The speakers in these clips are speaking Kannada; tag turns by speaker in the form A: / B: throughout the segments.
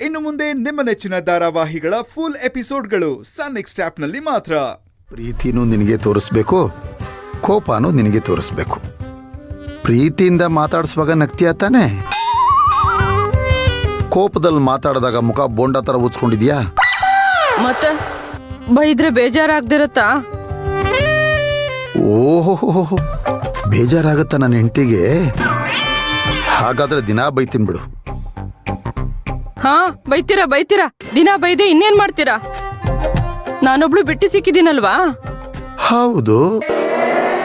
A: ಇನ್ನು ಮುಂದೆ ನಿಮ್ಮ ನೆಚ್ಚಿನ ಧಾರಾವಾಹಿಗಳ ಫುಲ್ ಎಪಿಸೋಡ್ಗಳು ಸನ್ ನೆಕ್ಸ್ಟ್ ಆಪ್ನಲ್ಲಿ ಮಾತ್ರ.
B: ಪ್ರೀತಿನೂ ನಿನಗೆ ತೋರಿಸ್ಬೇಕು, ಕೋಪನೂ ನಿನಗೆ ತೋರಿಸ್ಬೇಕು. ಪ್ರೀತಿಯಿಂದ ಮಾತಾಡಿಸುವಾಗ ನಗ್ತೀಯ ತಾನೆ, ಕೋಪದಲ್ಲಿ ಮಾತಾಡಿದಾಗ ಮುಖ ಬೋಂಡ ಥರ ಉಚ್ಕೊಂಡಿದ್ಯಾ?
C: ಮತ್ತೆ ಬೈದ್ರೆ ಬೇಜಾರಾಗ್ದಿರತ್ತಾ?
B: ಓಹೋ, ಬೇಜಾರಾಗತ್ತ ನನ್ನ ಹೆಂಡತಿಗೆ? ಹಾಗಾದ್ರೆ ದಿನ ಬೈತೀನಿ ಬಿಡು.
C: ಹಾ, ಬೈತೀರಾ ದಿನ ಬೈದೆ ಇನ್ನೇನ್ ಮಾಡ್ತೀರಾ? ನಾನೊಬ್ಳು ಬಿಟ್ಟು ಸಿಕ್ಕಿದ್ದೀನಲ್ವಾ?
B: ಹೌದು,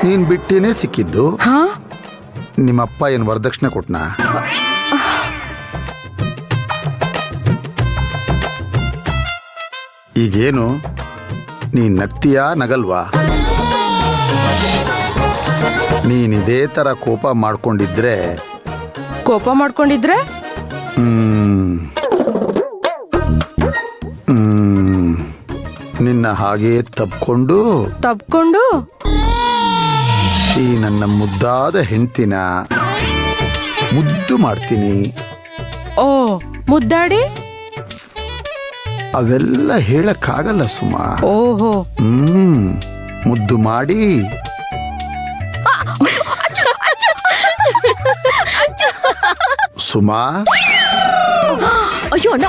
B: ನೀನ್ ಬಿಟ್ಟಿನೇ ಸಿಕ್ಕಿದ್ದು.
C: ಹಾ,
B: ನಿಮ್ಮಪ್ಪ ಏನ್ ವರದಕ್ಷಿಣೆ ಕೊಟ್ನಾ? ಈಗೇನು ನೀನ್ ನಗ್ತೀಯಾ ನಗಲ್ವಾ? ನೀನಿದೇ ತರ ಕೋಪ ಮಾಡ್ಕೊಂಡಿದ್ರೆ ನಿನ್ನ ಹಾಗೆ ತಬ್ಕೊಂಡು ಈ ನನ್ನ ಮುದ್ದಾದ ಹೆಂಡ್ತಿನ ಮುದ್ದು ಮಾಡ್ತೀನಿ.
C: ಓ, ಮುದ್ದಾಡಿ?
B: ಅವೆಲ್ಲ ಹೇಳಕ್ಕಾಗಲ್ಲ ಸುಮಾ.
C: ಓಹೋ,
B: ಮುದ್ದು ಮಾಡಿ ಸುಮಾ.
D: ಅಯ್ಯೋ ಅಣ್ಣ,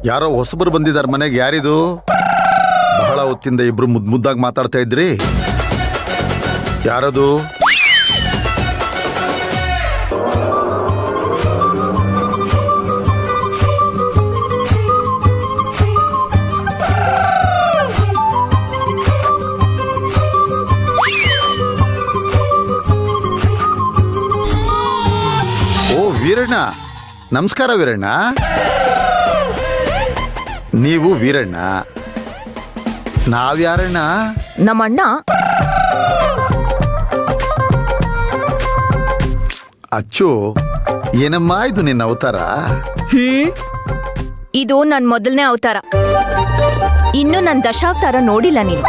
B: ಯಾರೋ ಹೊಸಬರು ಬಂದಿದ್ದಾರೆ ಮನೆಗೆ. ಯಾರಿದು? ಬಹಳ ಹೊತ್ತಿಂದ ಇಬ್ರು ಮುದ್ದಾಗಿ ಮಾತಾಡ್ತಾ ಇದ್ರಿ. ಯಾರದು? ಓ ವೀರಣ್ಣ, ನಮಸ್ಕಾರ ವೀರಣ್ಣ. ನೀವು ವೀರಣ್ಣ, ನಾವ್ಯಾರಣ್ಣ?
D: ನಮ್ಮಣ್ಣ.
B: ಅಚ್ಚು, ಏನಮ್ಮ ಇದು ನಿನ್ನ ಅವತಾರ?
D: ಇದು ನನ್ ಮೊದಲನೇ ಅವತಾರ. ಇನ್ನು ನನ್ ದಶಾವತಾರ ನೋಡಿಲ್ಲ ನೀನು.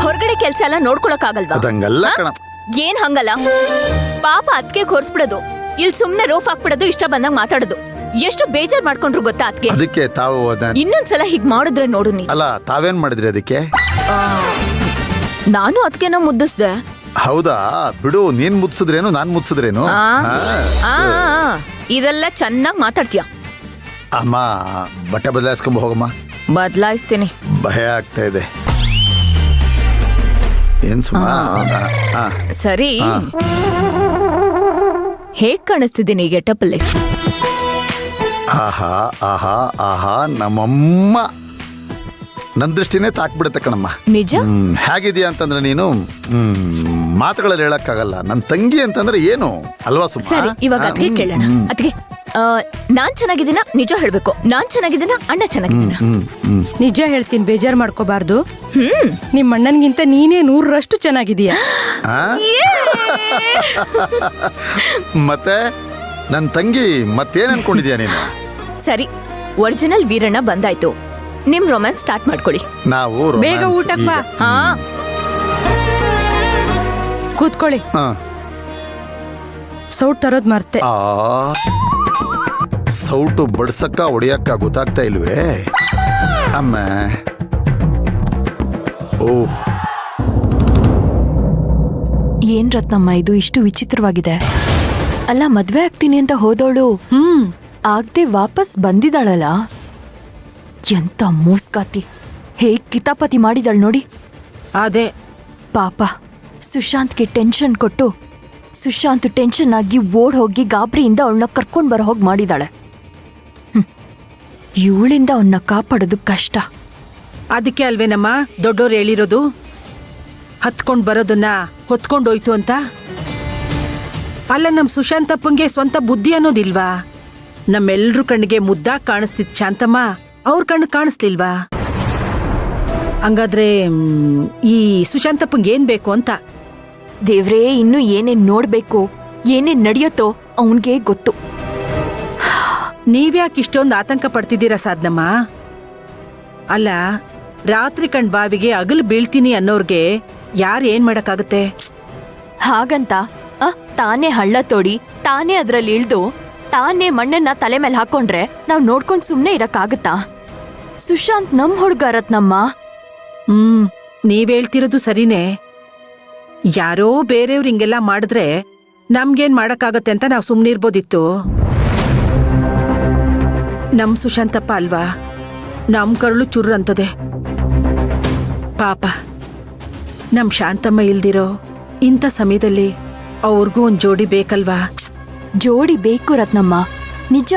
D: ಹೊರಗಡೆ ಕೆಲ್ಸ ಎಲ್ಲ ನೋಡ್ಕೊಳಕ್ಕಾಗಲ್ವಾ?
B: ಅದಂಗಲ್ಲ ಕಣ.
D: ಏನ್ ಹಂಗಲ್ಲ? ಪಾಪ ಅದ್ಕೆ ಹೊರ್ಸ್ಬಿಡೋದು, ಇಲ್ಲಿ ಸುಮ್ನೆ ರೋಫ್ ಹಾಕ್ಬಿಡೋದು, ಇಷ್ಟ ಬಂದಾಗ ಮಾತಾಡೋದು. ಎಷ್ಟು ಬೇಜಾರ್ ಮಾಡ್ಕೊಂಡ್ರು ಗೊತ್ತಾ ಅದ್ಕೆ?
B: ಅದಕ್ಕೆ ತಾವು
D: ಇನ್ನೊಂದ್ಸಲ ಹೀಗ್ ಮಾಡಿದ್ರೆ ನೋಡು ನೀ.
B: ಅಲ್ಲ, ತಾವೇನ್ ಮಾಡಿದ್ರಿ ಅದಕ್ಕೆ?
D: ನಾನು ಅದಕ್ಕೇನೋ ಮುದ್ದಿಸ್ದೆ.
B: ಹೌದಾ? ಬಿಡು, ನೀನ್ ಮುದ್ಸಿದ್ರೇನು ನಾನ್ ಮುದ್ಸಿದ್ರೇನು?
D: ಇದೆಲ್ಲ ಚೆನ್ನಾಗ್ ಮಾತಾಡ್ತೀಯ.
B: ಅಮ್ಮ, ಬಟ್ಟೆ ಬದಲಾಯಿಸ್ಕೊಂಬ ಹೋಗಮ್ಮ.
D: ಬದಲಾಯಿಸ್ತೀನಿ.
B: ಭಯ ಆಗ್ತಾ ಇದೆ. ಏನ್ ಸುಮಾ?
D: ಸರಿ, ಹೇಗ್ ಕಾಣಿಸ್ತಿದ್ದೀನಿ ಈ ಗೆಟಪ್ಪಲ್ಲಿ?
B: ಆಹಾ ಆಹಾ ಆಹಾ, ನಮ್ಮಮ್ಮ ನನ್ನ ದೃಷ್ಟಿನೇ ತಾಕ್ಬಿಡುತ್ತೆ ಕಣಮ್ಮ.
D: ನಿಜ?
B: ಹೇಗಿದೆಯಾ ಅಂತಂದ್ರೆ ನೀನು ಮಾತುಗಳಲ್ಲಿ ಹೇಳಕ್ಕಾಗಲ್ಲ. ನನ್ನ ತಂಗಿ ಅಂತಂದ್ರೆ ಏನು ಅಲ್ವಾ ಸುಮ್ಮ?
D: ಸರಿ, ಇವಾಗ ಅದಕ್ಕೆ ಕೇಳೋಣ. ಅದಕ್ಕೆ ನಾನ್ ಚೆನ್ನಾಗಿದ್ದೀನ? ನಿಜ ಹೇಳ್ಬೇಕು. ನಾನ್ ಚೆನ್ನಾಗಿದ್ದೀನ? ಅಣ್ಣ ಚೆನ್ನಾಗಿದ್ದೀನ?
C: ನಿಜ ಹೇಳ್ತೀನಿ, ಬೇಜಾರ್ ಮಾಡ್ಕೋಬಾರ್ದು. ನಿಮ್ ಅಣ್ಣನ್ಗಿಂತ ನೀನೇ 100ರಷ್ಟು ಚೆನ್ನಾಗಿದೀಯ.
B: ಮತ್ತೆ ನನ್ನ ತಂಗಿ ಮತ್ತೇನ್ ಅನ್ಕೊಂಡಿದ್ಯಾ ನೀನು?
D: ಸರಿ, ಒರಿಜಿನಲ್ ವೀರಣ್ಣ ಬಂದಾಯ್ತು. ನಿಮ್ ರೊಮ್ಯಾನ್ಸ್ ಸ್ಟಾರ್ಟ್ ಮಾಡ್ಕೊಳ್ಳಿ.
B: ನಾವು
C: ಬೇಗ ಊಟಕ್ಕೆ ಬಾ.
D: ಹಾ,
C: ಕೂತ್ಕೊಳ್ಳಿ. ಸೌಟ್ ತರೋದ್ ಮರ್ತೆ.
B: ಸೌಟು ಬಡ್ಸಕ್ಕ ಹೊಡಿಯಕ್ಕ ಗೊತ್ತಾಗ್ತಾ ಇಲ್ವೇ ಅಮ್ಮ? ಓ,
E: ಏನ್ ರತ್ನಮ್ಮ ಇದು ಇಷ್ಟು ವಿಚಿತ್ರವಾಗಿದೆ? ಅಲ್ಲ, ಮದ್ವೆ ಆಗ್ತೀನಿ ಅಂತ ಹೋದವಳು ಆಗದೆ ವಾಪಸ್ ಬಂದಿದ್ದಾಳಲ್ಲ. ಎಂತ ಮೂಸ್ಕಾತಿ, ಹೇಗ್ ಕಿತಾಪತಿ ಮಾಡಿದಾಳ್ ನೋಡಿ.
C: ಅದೇ
E: ಪಾಪ ಸುಶಾಂತ್ಗೆ ಟೆನ್ಷನ್ ಕೊಟ್ಟು ಸುಶಾಂತ್ ಟೆನ್ಷನ್ ಆಗಿ ಓಡ್ ಹೋಗಿ ಗಾಬರಿಯಿಂದ ಅವಳನ್ನ ಕರ್ಕೊಂಡ್ ಬರೋ ಹೋಗಿ ಮಾಡಿದಾಳೆ. ಇವಳಿಂದ ಅವನ್ನ ಕಾಪಾಡೋದು ಕಷ್ಟ.
C: ಅದಕ್ಕೆ ಅಲ್ವೇನಮ್ಮ ದೊಡ್ಡೋರು ಹೇಳಿರೋದು, ಹತ್ಕೊಂಡ್ ಬರೋದನ್ನ ಹೊತ್ಕೊಂಡೋಯ್ತು ಅಂತ. ಅಲ್ಲ, ನಮ್ ಸುಶಾಂತಪ್ಪಂಗೆ ಸ್ವಂತ ಬುದ್ಧಿ ಅನ್ನೋದಿಲ್ವಾ? ನಮ್ಮೆಲ್ರೂ ಕಣ್ಣಿಗೆ ಮುದ್ದಾಗ್ ಕಾಣಿಸ್ತಿದ್ ಶಾಂತಮ್ಮ ಅವ್ರ ಕಣ್ಣು ಕಾಣಿಸ್ಲಿಲ್ವಾ? ಹಂಗಾದ್ರೆ ಈ ಸುಶಾಂತಪ್ಪಂಗೆ ಏನ್ ಬೇಕು ಅಂತ?
E: ದೇವ್ರೇ, ಇನ್ನು ಏನೇನ್ ನೋಡ್ಬೇಕು, ಏನೇನ್ ನಡೆಯುತ್ತೋ ಅವನ್ಗೆ ಗೊತ್ತು.
C: ನೀವ್ಯಾಕೆ ಇಷ್ಟೊಂದು ಆತಂಕ ಪಡ್ತಿದ್ದೀರಾ ಸಾಧನಮ್ಮ? ಅಲ್ಲ,
F: ರಾತ್ರಿ ಕಣ್ ಬಾವಿಗೆ ಅಗಲು ಬೀಳ್ತೀನಿ ಅನ್ನೋರ್ಗೆ ಯಾರು ಏನ್ ಮಾಡಕ್ಕಾಗತ್ತೆ?
E: ಹಾಗಂತ ತಾನೇ ಹಳ್ಳ ತೋಡಿ ತಾನೇ ಅದ್ರಲ್ಲಿ ಇಳ್ದು ತಾನೇ ಮಣ್ಣನ್ನ ತಲೆ ಮೇಲೆ ಹಾಕೊಂಡ್ರೆ ನಾವ್ ನೋಡ್ಕೊಂಡ್ ಸುಮ್ನೆ ಇರಕ್ಕಾಗತ್ತಾ? ಸುಶಾಂತ್ ನಮ್ ಹುಡ್ಗ ರತ್ನಮ್ಮ.
F: ನೀವ್ ಹೇಳ್ತಿರೋದು ಸರಿನೇ. ಯಾರೋ ಬೇರೆಯವ್ರು ಹಿಂಗೆಲ್ಲ ಮಾಡಿದ್ರೆ ನಮ್ಗೇನ್ ಮಾಡಕ್ಕಾಗತ್ತೆ ಅಂತ ನಾವ್ ಸುಮ್ನಿರ್ಬೋದಿತ್ತು. ನಮ್ ಸುಶಾಂತಪ್ಪ ಅಲ್ವಾ, ನಮ್ ಕರುಳು ಚುರ್ರ್ ಅಂತದೆ. ಪಾಪ ನಮ್ ಶಾಂತಮ್ಮ ಇಲ್ದಿರೋ ಇಂಥ ಸಮಯದಲ್ಲಿ ಅವ್ರಿಗೂ ಒಂದ್ ಜೋಡಿ ಬೇಕಲ್ವಾ?
E: ಜೋಡಿ ಬೇಕು ರತ್ನಮ್ಮ, ನಿಜ.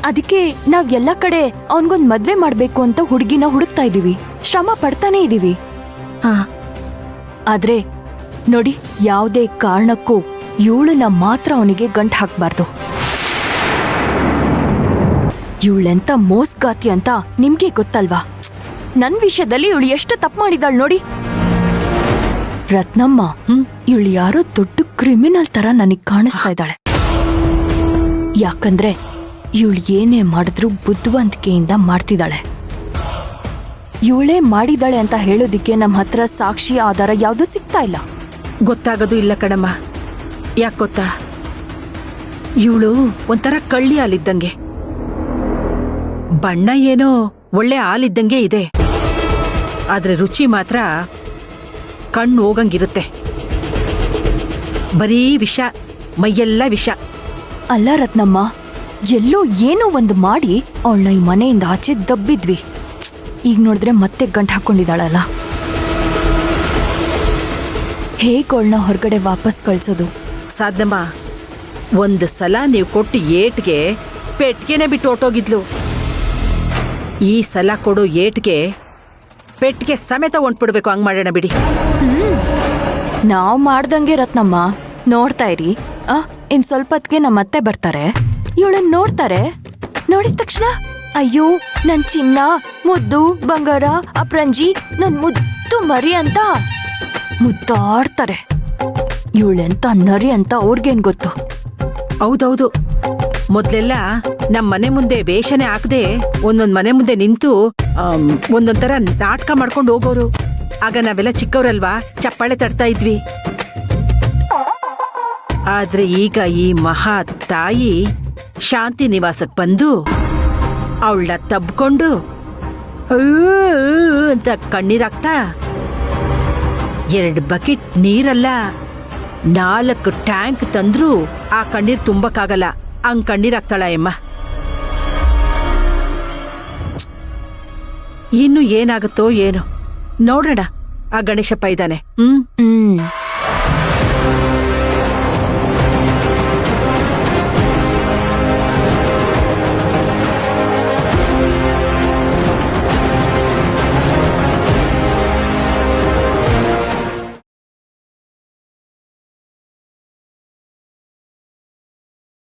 E: ಅದಕ್ಕೆ ನಾವ್ ಎಲ್ಲ ಕಡೆ ಅವನ್ಗೊಂದ್ ಮದ್ವೆ ಮಾಡ್ಬೇಕು ಅಂತ ಹುಡುಗಿನ ಹುಡುಕ್ತಾ ಇದೀವಿ, ಶ್ರಮ ಪಡ್ತಾನೆ ಇದೀವಿ.
F: ಹಾ,
E: ಆದ್ರೆ ನೋಡಿ, ಯಾವುದೇ ಕಾರಣಕ್ಕೂ ಇವಳನ್ನ ಮಾತ್ರ ಅವನಿಗೆ ಗಂಟ್ ಹಾಕ್ಬಾರ್ದು. ಇವಳೆಂತ ಮೋಸ್ಗಾತಿ ಅಂತ ನಿಮ್ಗೆ ಗೊತ್ತಲ್ವಾ? ನನ್ ವಿಷಯದಲ್ಲಿ ಇವಳು ಎಷ್ಟು ತಪ್ಪು ಮಾಡಿದಾಳ್ ನೋಡಿ. ರತ್ನಮ್ಮ, ಇವಳು ಯಾರೋ ದೊಡ್ಡ ಕ್ರಿಮಿನಲ್ ತರ ನನಗ್ ಕಾಣಿಸ್ತಾ ಇದ್ದಾಳೆ. ಯಾಕಂದ್ರೆ ಇವಳು ಏನೇ ಮಾಡಿದ್ರು ಬುದ್ಧಿವಂತಿಕೆಯಿಂದ ಮಾಡ್ತಿದ್ದಾಳೆ. ಇವಳೇ ಮಾಡಿದಾಳೆ ಅಂತ ಹೇಳೋದಿಕ್ಕೆ ನಮ್ಮ ಹತ್ರ ಸಾಕ್ಷಿ ಆಧಾರ ಯಾವ್ದು ಸಿಗ್ತಾ ಇಲ್ಲ.
F: ಗೊತ್ತಾಗೋದು ಇಲ್ಲ ಕಣಮ್ಮ. ಯಾಕೆ ಗೊತ್ತಾ? ಇವಳು ಒಂಥರ ಕಳ್ಳಿ ಹಾಲಿದ್ದಂಗೆ. ಬಣ್ಣ ಏನೋ ಒಳ್ಳೆ ಹಾಲಿದ್ದಂಗೆ ಇದೆ, ಆದ್ರೆ ರುಚಿ ಮಾತ್ರ ಕಣ್ಣು ಹೋಗಂಗಿರುತ್ತೆ. ಬರೀ ವಿಷ, ಮೈಯೆಲ್ಲ ವಿಷ.
E: ಅಲ್ಲ ರತ್ನಮ್ಮ, ಎಲ್ಲೋ ಏನೋ ಒಂದು ಮಾಡಿ ಅವಳನ್ನ ಈ ಮನೆಯಿಂದ ಆಚೆ ದಬ್ಬಿದ್ವಿ. ಈಗ ನೋಡಿದ್ರೆ ಮತ್ತೆ ಗಂಟು ಹಾಕೊಂಡಿದ್ದಾಳಲ್ಲ. ಹೇಗೆ ಅವಳನ್ನ ಹೊರಗಡೆ ವಾಪಸ್ ಕಳ್ಸೋದು?
F: ಸಾಧ್ನಮ್ಮ, ಒಂದು ಸಲ ನೀವು ಕೊಟ್ಟು ಏಟ್ಗೆ ಪೆಟ್ಗೆನೆ ಬಿಟ್ಟು ಹೊರ್ಟೋಗಿದ್ಲು. ಈ ಸಲ ಕೊಡೋ ಏಟ್ಗೆ ಪೆಟ್ಗೆ ಸಮೇತ ಹೊಂಟ್ಬಿಡ್ಬೇಕು. ಹಂಗ್ ಮಾಡೋಣ ಬಿಡಿ.
E: ನಾವ್ ಮಾಡ್ದಂಗೆ ರತ್ನಮ್ಮ, ನೋಡ್ತಾ ಇರಿ. ಇನ್ ಸ್ವಲ್ಪ ಹೊತ್ತಿಗೆ ನಮ್ಮ ಅತ್ತೆ ಬರ್ತಾರೆ, ಇವಳನ್ನ ನೋಡ್ತಾರೆ. ನೋಡಿದ ತಕ್ಷಣ ಅಯ್ಯೋ ನನ್ ಚಿನ್ನ, ಮುದ್ದು ಬಂಗಾರ, ಅಪ್ರಂಜಿ, ನನ್ ಮುದ್ದು ಮರಿ ಅಂತ ಮುದ್ದಾಡ್ತಾರೆ. ಇವಳೆಂತ ನರಿ ಅಂತ ಅವ್ರಿಗೇನ್ ಗೊತ್ತು?
F: ಹೌದೌದು, ಮೊದ್ಲೆಲ್ಲ ನಮ್ ಮನೆ ಮುಂದೆ ವೇಷನೆ ಹಾಕದೆ ಒಂದೊಂದ್ ಮನೆ ಮುಂದೆ ನಿಂತು ಒಂದೊಂಥರ ನಾಟಕ ಮಾಡ್ಕೊಂಡು ಹೋಗೋರು. ಆಗ ನಾವೆಲ್ಲ ಚಿಕ್ಕವ್ರಲ್ವಾ, ಚಪ್ಪಾಳೆ ತಡ್ತಾ ಇದ್ವಿ. ಆದ್ರೆ ಈಗ ಈ ಮಹಾ ತಾಯಿ ಶಾಂತಿ ನಿವಾಸಕ್ ಬಂದು ಅವಳನ್ನ ತಬ್ಕೊಂಡು ಅಂತ ಕಣ್ಣೀರಾಗ್ತಾ 2 ಬಕೆಟ್ ನೀರಲ್ಲ 4 ಟ್ಯಾಂಕ್ ತಂದ್ರೂ ಆ ಕಣ್ಣೀರ್ ತುಂಬಕ್ಕಾಗಲ್ಲ. ಹಂಗ್ ಕಣ್ಣೀರಾಗ್ತಾಳ ಎಮ್ಮ. ಇನ್ನು ಏನಾಗುತ್ತೋ ಏನೋ ನೋಡೋಣ. ಆ ಗಣೇಶಪ್ಪ ಇದ್ದಾನೆ.